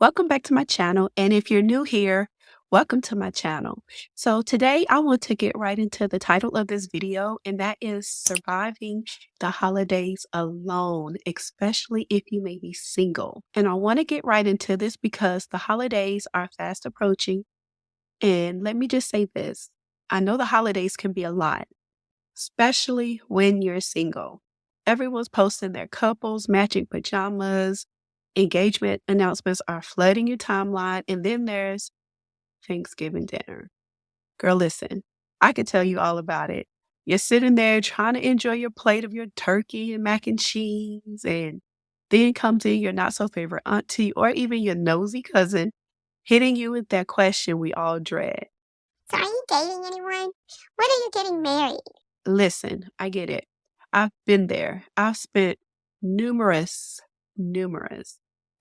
Welcome back to my channel. And if you're new here, welcome to my channel. So today I want to get right into the title of this video, and that is surviving the holidays alone, especially if you may be single. And I want to get right into this because the holidays are fast approaching. And let me just say this. I know the holidays can be a lot, especially when you're single. Everyone's posting their couples, matching pajamas, engagement announcements are flooding your timeline, and then there's Thanksgiving dinner. Girl, listen, I could tell you all about it. You're sitting there trying to enjoy your plate of your turkey and mac and cheese, and then comes in your not so favorite auntie or even your nosy cousin hitting you with that question we all dread. So are you dating anyone? When are you getting married? Listen, I get it. I've been there. I've spent numerous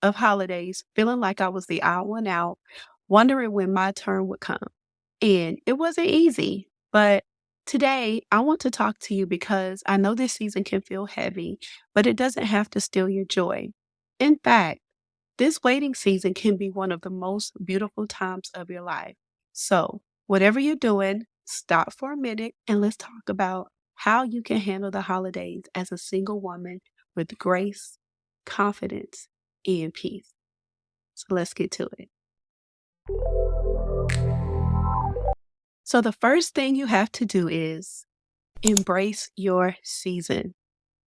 of holidays feeling like I was the odd one out, wondering when my turn would come. And it wasn't easy, but today I want to talk to you because I know this season can feel heavy, but it doesn't have to steal your joy. In fact, this waiting season can be one of the most beautiful times of your life. So, whatever you're doing, stop for a minute and let's talk about how you can handle the holidays as a single woman with grace, confidence, and peace. So, let's get to it. So, the first thing you have to do is embrace your season.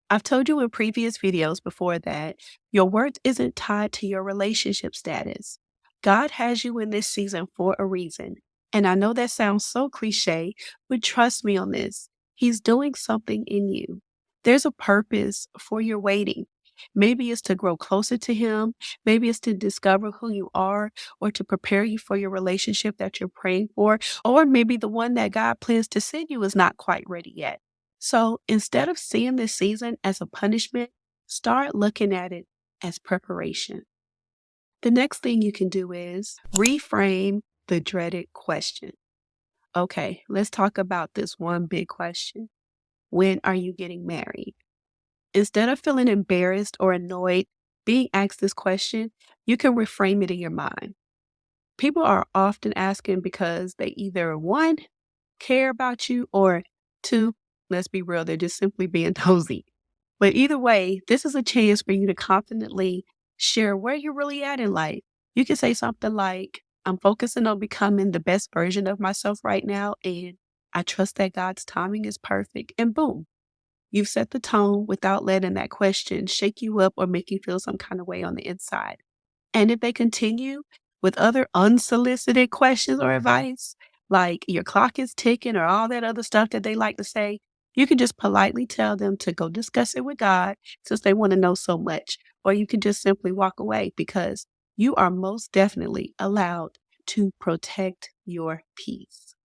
I've told you in previous videos before that your worth isn't tied to your relationship status. God has you in this season for a reason. And I know that sounds so cliche, but trust me on this. He's doing something in you. There's a purpose for your waiting. Maybe it's to grow closer to Him. Maybe it's to discover who you are or to prepare you for your relationship that you're praying for. Or maybe the one that God plans to send you is not quite ready yet. So instead of seeing this season as a punishment, start looking at it as preparation. The next thing you can do is reframe the dreaded question. Okay, let's talk about this one big question. When are you getting married? Instead of feeling embarrassed or annoyed being asked this question, you can reframe it in your mind. People are often asking because they either one, care about you, or two, let's be real, they're just simply being nosy. But either way, this is a chance for you to confidently share where you're really at in life. You can say something like, I'm focusing on becoming the best version of myself right now, and I trust that God's timing is perfect. And boom, you've set the tone without letting that question shake you up or make you feel some kind of way on the inside. And if they continue with other unsolicited questions or advice, like your clock is ticking or all that other stuff that they like to say, you can just politely tell them to go discuss it with God since they want to know so much. Or you can just simply walk away because you are most definitely allowed to protect your peace.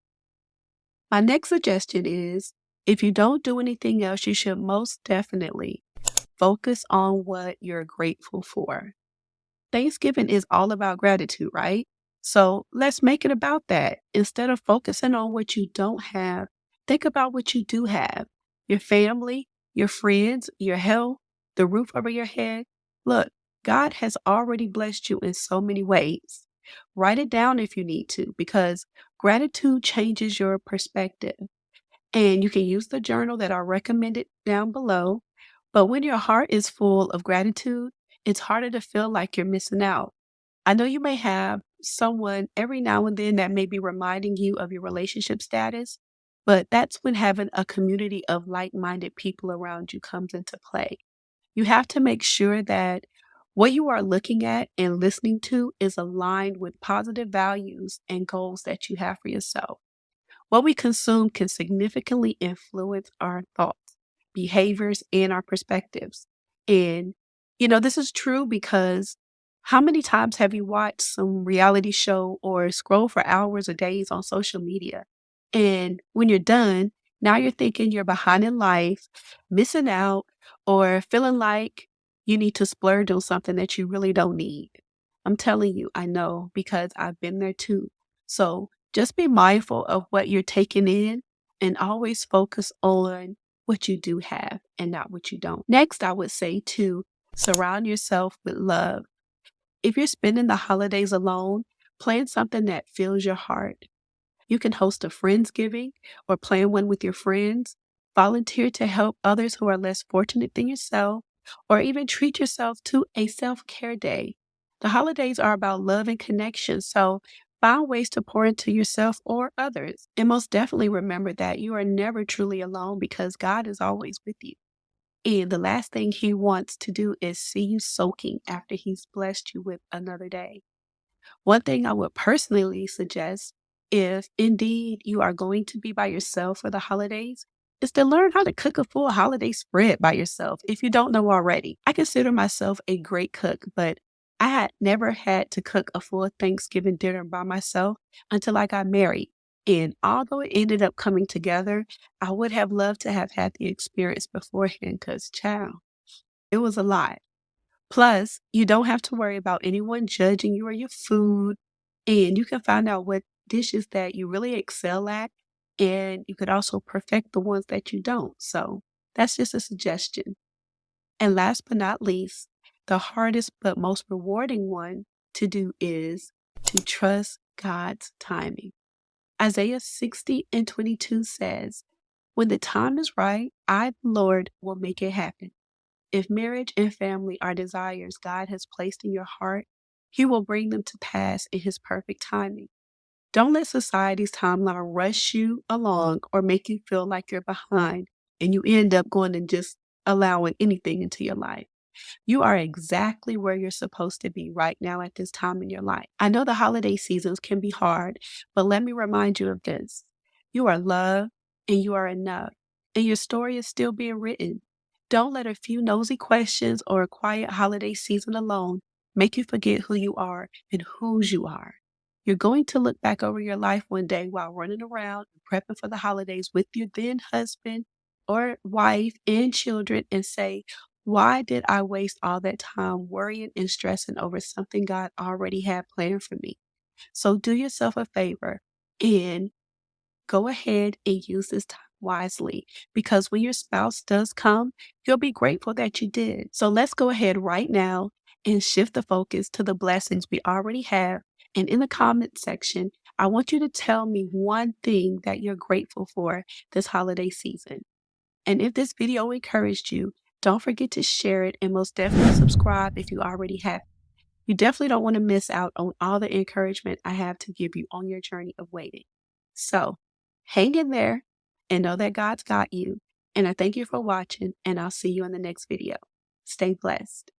My next suggestion is if you don't do anything else, you should most definitely focus on what you're grateful for. Thanksgiving is all about gratitude, right? So let's make it about that. Instead of focusing on what you don't have, think about what you do have: your family, your friends, your health, the roof over your head. Look, God has already blessed you in so many ways. Write it down if you need to, because gratitude changes your perspective. And you can use the journal that I recommended down below. But when your heart is full of gratitude, it's harder to feel like you're missing out. I know you may have someone every now and then that may be reminding you of your relationship status, but that's when having a community of like minded people around you comes into play. You have to make sure that what you are looking at and listening to is aligned with positive values and goals that you have for yourself. What we consume can significantly influence our thoughts, behaviors, and our perspectives. And, this is true because how many times have you watched some reality show or scroll for hours or days on social media? And when you're done, now you're thinking you're behind in life, missing out, or feeling like you need to splurge on something that you really don't need. I'm telling you, I know because I've been there too. So just be mindful of what you're taking in and always focus on what you do have and not what you don't. Next, I would say to surround yourself with love. If you're spending the holidays alone, plan something that fills your heart. You can host a Friendsgiving or plan one with your friends, volunteer to help others who are less fortunate than yourself, or even treat yourself to a self care day. The holidays are about love and connection, so find ways to pour into yourself or others. And most definitely remember that you are never truly alone because God is always with you. And the last thing He wants to do is see you soaking after He's blessed you with another day. One thing I would personally suggest, if indeed you are going to be by yourself for the holidays, is to learn how to cook a full holiday spread by yourself if you don't know already. I consider myself a great cook, but I had never had to cook a full Thanksgiving dinner by myself until I got married. And although it ended up coming together, I would have loved to have had the experience beforehand because, child, it was a lot. Plus, you don't have to worry about anyone judging you or your food, and you can find out what dishes that you really excel at, and you could also perfect the ones that you don't. So, that's just a suggestion. And last but not least, the hardest but most rewarding one to do is to trust God's timing. Isaiah 60:22 says, "When the time is right, I, the Lord, will make it happen." If marriage and family are desires God has placed in your heart, He will bring them to pass in His perfect timing. Don't let society's timeline rush you along or make you feel like you're behind and you end up going and just allowing anything into your life. You are exactly where you're supposed to be right now at this time in your life. I know the holiday seasons can be hard, but let me remind you of this. You are loved and you are enough, and your story is still being written. Don't let a few nosy questions or a quiet holiday season alone make you forget who you are and whose you are. You're going to look back over your life one day while running around and prepping for the holidays with your then husband or wife and children and say, why did I waste all that time worrying and stressing over something God already had planned for me? So do yourself a favor and go ahead and use this time wisely because when your spouse does come, you'll be grateful that you did. So let's go ahead right now and shift the focus to the blessings we already have. And in the comment section, I want you to tell me one thing that you're grateful for this holiday season. And if this video encouraged you, don't forget to share it and most definitely subscribe if you already have. You definitely don't want to miss out on all the encouragement I have to give you on your journey of waiting. So hang in there and know that God's got you. And I thank you for watching, and I'll see you in the next video. Stay blessed.